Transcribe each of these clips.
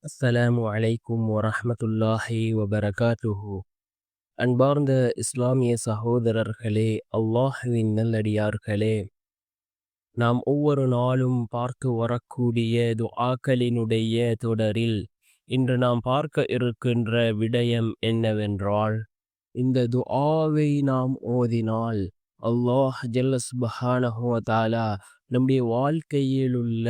அஸ்ஸலாமு அலைக்கும் வரஹ்மத்துல்லாஹி வபரகாத்துஹு. அன்பார்ந்த இஸ்லாமிய சகோதரர்களே, அல்லாஹுவின் நல்லடியார்களே, நாம் ஒவ்வொரு நாளும் பார்த்து வரக்கூடிய துஆக்களினுடைய தொடரில் இன்று நாம் பார்க்க இருக்கின்ற விடயம் என்னவென்றால், இந்த துஆவை நாம் ஓதினால் அல்லாஹ் ஜல்ல சுப்ஹானஹு வ தஆலா நம்முடைய வாழ்க்கையில் உள்ள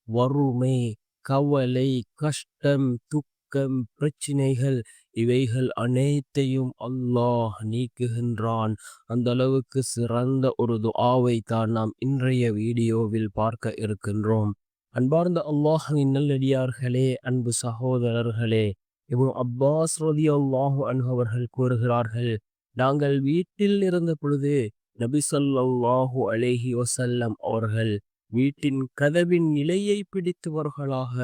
வறுமை, கவலை, கஷ்டம், துக்கம், பிரச்சினைகள் இவைகள் அனைத்தையும் அல்லாஹ் நீக்குகின்றான். அந்த அளவுக்கு சிறந்த ஒரு துஆவை தான் நாம் இன்றைய வீடியோவில் பார்க்க இருக்கின்றோம். அன்பார்ந்த அல்லாஹ்வின் நல்லடியார்களே, அன்பு சகோதரர்களே, இப்னு அப்பாஸ் ரலியல்லாஹு அன்ஹு அவர்கள் கூறுகிறார்கள், நாங்கள் வீட்டில் இருந்த பொழுது நபி ஸல்லல்லாஹு அலைஹி வஸல்லம் அவர்கள் வீட்டின் கதவின் நிலையை பிடித்தவர்களாக,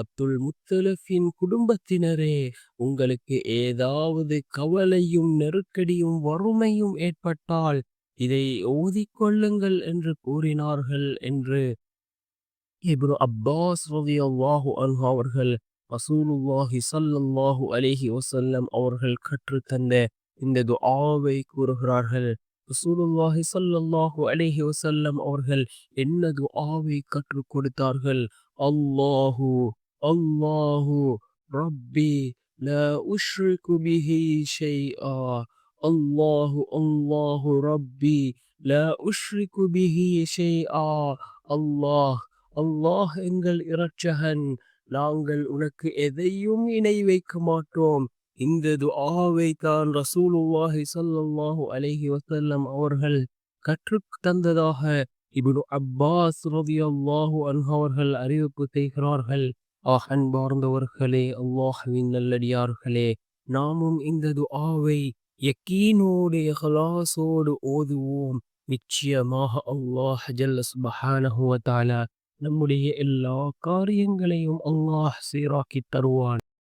அப்துல் முத்தலிஃபின் குடும்பத்தினரே, உங்களுக்கு ஏதாவது கவலையும் நெருக்கடியும் வறுமையும் ஏற்பட்டால் இதை ஓதிக்கொள்ளுங்கள் என்று கூறினார்கள் என்று இப்னு அப்பாஸ் ரலியல்லாஹு அன்ஹு அவர்கள் ரசூலுல்லாஹி ஸல்லல்லாஹு அலைஹி வஸல்லம் அவர்கள் கற்றுத்தந்த இந்த துஆவை கூறுகிறார்கள். ரசூலுல்லாஹி ஸல்லல்லாஹு அலைஹி வஸல்லம் அவர்கள் என்ன துஆவை கற்றுக் கொடுத்தார்கள்? அல்லாஹு அல்லாஹு ரப்பி லா உஷ்ரிகு பிஹி ஷைஆ. அல்லாஹு அல்லாஹு ரப்பி லா உஷ்ரிகு பிஹி ஷைஆ. அல்லாஹ் அல்லாஹ் எங்கள் இரட்சகன், நாங்கள் உனக்கு எதையும் இணை வைக்க மாட்டோம். இந்த துஆவை தான் ரசூலுல்லாஹி ஸல்லல்லாஹு அலைஹி வஸல்லம் அவர்கள் கற்றுத் தந்ததாக இப்னு அப்பாஸ் ரலியல்லாஹு அன்ஹு அவர்கள் அறிவிப்பு செய்கிறார்கள். அன்பார்ந்தவர்களே, அல்லாஹ்வின் நல்லடியார்களே, நாமும் இந்த துஆவை யக்கீனோடு இஹ்லாஸோடு ஓதுவோம். நிச்சயமாக அல்லாஹ் ஜல்ல சுப்ஹானஹு வ தஆலா நம்முடைய எல்லா காரியங்களையும் அல்லாஹ் சீராக்கித் தருவான்.